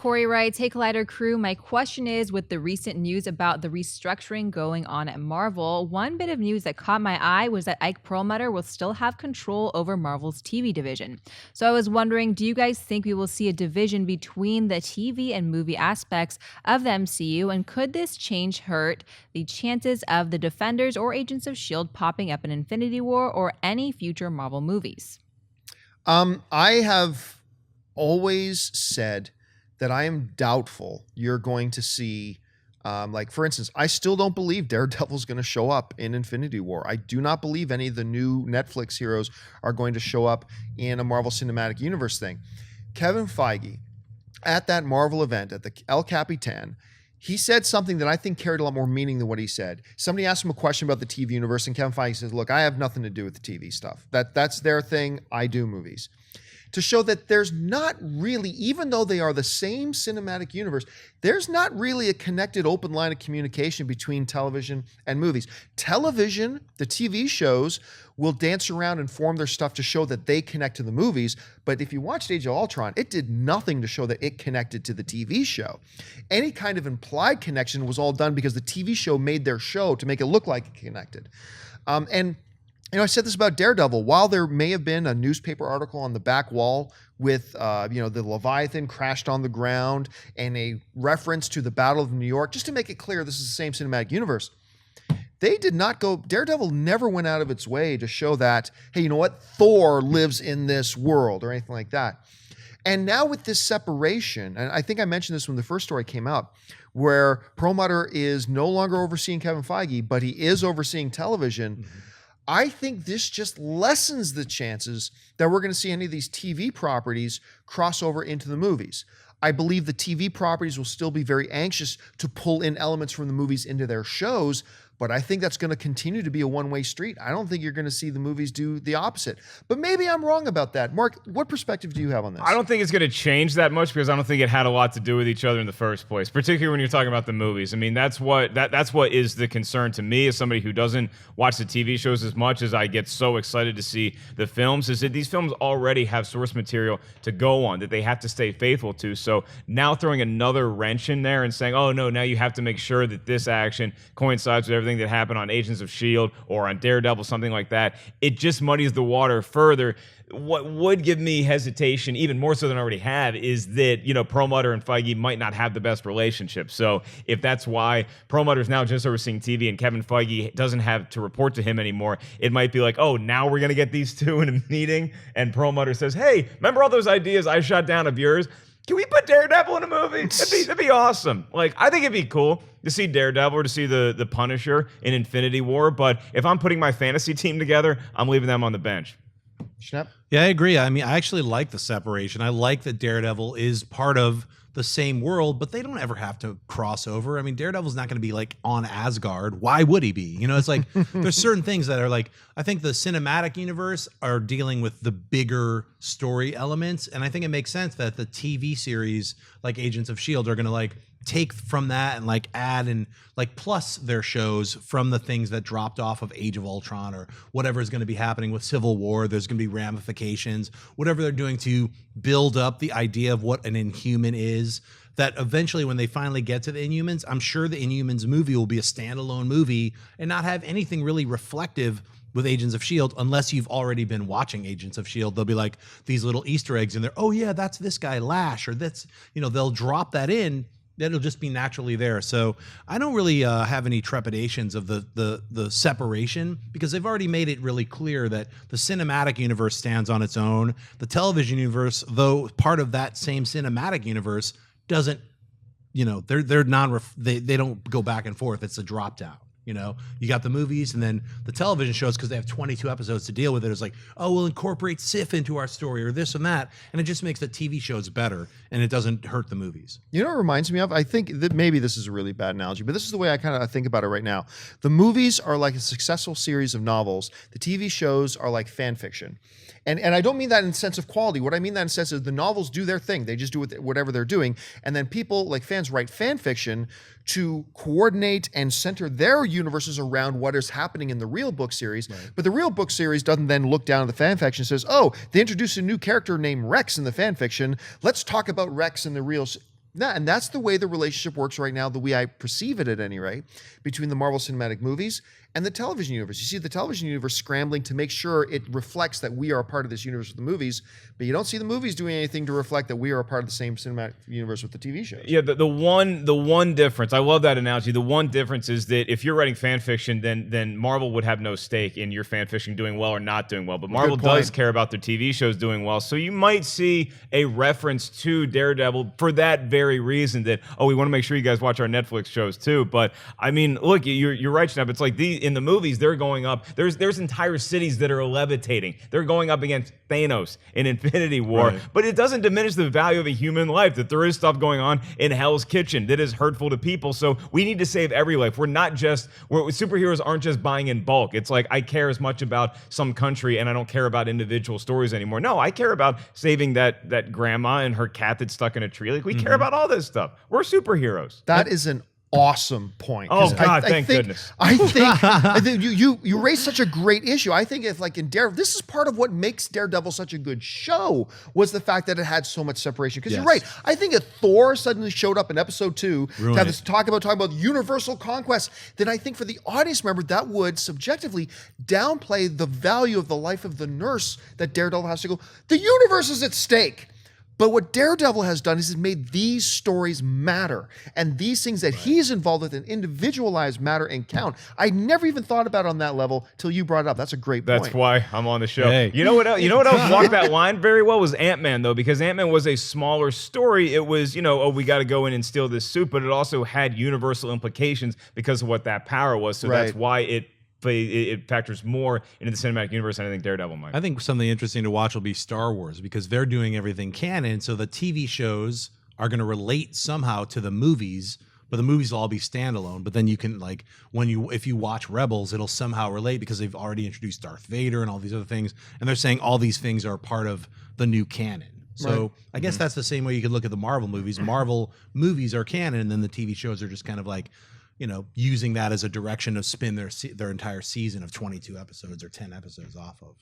Corey writes, "Hey Collider crew, my question is with the recent news about the restructuring going on at Marvel, one bit of news that caught my eye was that Ike Perlmutter will still have control over Marvel's TV division. So I was wondering, do you guys think we will see a division between the TV and movie aspects of the MCU, and could this change hurt the chances of the Defenders or Agents of S.H.I.E.L.D. popping up in Infinity War or any future Marvel movies?" I have always said that I am doubtful you're going to see, like, for instance, I still don't believe Daredevil's going to show up in Infinity War. I do not believe any of the new Netflix heroes are going to show up in a Marvel Cinematic Universe thing. Kevin Feige, at that Marvel event, at the El Capitan, he said something that I think carried a lot more meaning than what he said. Somebody asked him a question about the TV universe, and Kevin Feige says, look, I have nothing to do with the TV stuff. That's their thing. I do movies. To show that there's not really, even though they are the same cinematic universe, there's not really a connected open line of communication between television and movies. Television, the TV shows, will dance around and form their stuff to show that they connect to the movies. But if you watched Age of Ultron, it did nothing to show that it connected to the TV show. Any kind of implied connection was all done because the TV show made their show to make it look like it connected. I said this about Daredevil. While there may have been a newspaper article on the back wall with, the Leviathan crashed on the ground and a reference to the Battle of New York, just to make it clear this is the same cinematic universe, they did not go, Daredevil never went out of its way to show that, hey, you know what? Thor lives in this world or anything like that. And now with this separation, and I think I mentioned this when the first story came out, where Perlmutter is no longer overseeing Kevin Feige, but he is overseeing television. Mm-hmm. I think this just lessens the chances that we're going to see any of these TV properties cross over into the movies. I believe the TV properties will still be very anxious to pull in elements from the movies into their shows, but I think that's going to continue to be a one-way street. I don't think you're going to see the movies do the opposite. But maybe I'm wrong about that. Mark, what perspective do you have on this? I don't think it's going to change that much because I don't think it had a lot to do with each other in the first place, particularly when you're talking about the movies. I mean, that's what is the concern to me as somebody who doesn't watch the TV shows as much as I get so excited to see the films, is that these films already have source material to go on that they have to stay faithful to. So now throwing another wrench in there and saying, oh, no, now you have to make sure that this action coincides with everything that happened on Agents of S.H.I.E.L.D. or on Daredevil, something like that, it just muddies the water further. What would give me hesitation, even more so than I already have, is that, Perlmutter and Feige might not have the best relationship. So if that's why Perlmutter is now just overseeing TV and Kevin Feige doesn't have to report to him anymore, it might be like, oh, now we're going to get these two in a meeting, and Perlmutter says, hey, remember all those ideas I shot down of yours? Can we put Daredevil in a movie? That'd be awesome. Like, I think it'd be cool to see Daredevil or to see the Punisher in Infinity War. But if I'm putting my fantasy team together, I'm leaving them on the bench. Schnapp? Yeah, I agree. I mean, I actually like the separation. I like that Daredevil is part of the same world, but they don't ever have to cross over. I mean, Daredevil's not going to be like on Asgard. Why would he be? It's like there's certain things that are like, I think the cinematic universe are dealing with the bigger story elements. And I think it makes sense that the TV series like Agents of S.H.I.E.L.D. are going to like take from that and like add and like plus their shows from the things that dropped off of Age of Ultron or whatever is going to be happening with Civil War. There's going to be ramifications, whatever they're doing to build up the idea of what an Inhuman is, that eventually when they finally get to the Inhumans, I'm sure the Inhumans movie will be a standalone movie and not have anything really reflective with Agents of S.H.I.E.L.D. unless you've already been watching Agents of S.H.I.E.L.D. They'll be like these little Easter eggs in there. Oh yeah, that's this guy Lash, or that's, they'll drop that in. That'll just be naturally there. So I don't really have any trepidations of the separation because they've already made it really clear that the cinematic universe stands on its own. The television universe, though part of that same cinematic universe, doesn't, they're they don't go back and forth. It's a drop down. You got the movies and then the television shows, because they have 22 episodes to deal with it. It's like, oh, we'll incorporate Sif into our story or this and that. And it just makes the TV shows better and it doesn't hurt the movies. You know what it reminds me of? I think that maybe this is a really bad analogy, but this is the way I kind of think about it right now. The movies are like a successful series of novels. The TV shows are like fan fiction. And I don't mean that in the sense of quality. What I mean that in the sense is the novels do their thing. They just do whatever they're doing. And then people, like fans, write fan fiction to coordinate and center their universes around what is happening in the real book series. Right. But the real book series doesn't then look down at the fan fiction and says, oh, they introduced a new character named Rex in the fan fiction. Let's talk about Rex in the real Yeah, and that's the way the relationship works right now, the way I perceive it at any rate, between the Marvel Cinematic Movies and the television universe. You see the television universe scrambling to make sure it reflects that we are a part of this universe with the movies, but you don't see the movies doing anything to reflect that we are a part of the same cinematic universe with the TV shows. Yeah, the one difference, I love that analogy. The one difference is that if you're writing fan fiction, then Marvel would have no stake in your fan fiction doing well or not doing well. But Marvel does care about their TV shows doing well. So you might see a reference to Daredevil for that very reason, that, oh, we want to make sure you guys watch our Netflix shows too. But I mean, look, you're right, Schnapp. It's like in the movies, they're going up. There's entire cities that are levitating. They're going up against Thanos in Infinity War. Right. But it doesn't diminish the value of a human life, that there is stuff going on in Hell's Kitchen that is hurtful to people. So we need to save every life. Superheroes aren't just buying in bulk. It's like, I care as much about some country and I don't care about individual stories anymore. No, I care about saving that grandma and her cat that's stuck in a tree. Like, we care about all this stuff. We're superheroes. That is an awesome point. Oh God, thank goodness. I think you raised such a great issue. I think if, like, in Daredevil, this is part of what makes Daredevil such a good show, was the fact that it had so much separation. Because you're right. I think if Thor suddenly showed up in episode 2 to have this talking about universal conquest, then I think for the audience member that would subjectively downplay the value of the life of the nurse that Daredevil has to go. The universe is at stake. But what Daredevil has done is he's made these stories matter, and these things that he's involved with and individualized matter and count. I never even thought about it on that level till you brought it up. That's a great point. That's why I'm on the show. Hey. You know what else? Walked that line very well was Ant-Man, though, because Ant-Man was a smaller story. It was, we got to go in and steal this suit, but it also had universal implications because of what that power was. So that's why it factors more into the cinematic universe than I think Daredevil might. I think something interesting to watch will be Star Wars, because they're doing everything canon. So the TV shows are going to relate somehow to the movies, but the movies will all be standalone. But then you can, like, if you watch Rebels, it'll somehow relate because they've already introduced Darth Vader and all these other things. And they're saying all these things are part of the new canon. So I guess that's the same way you could look at the Marvel movies. Marvel movies are canon, and then the TV shows are just kind of like, using that as a direction to spin their entire season of 22 episodes or 10 episodes off of.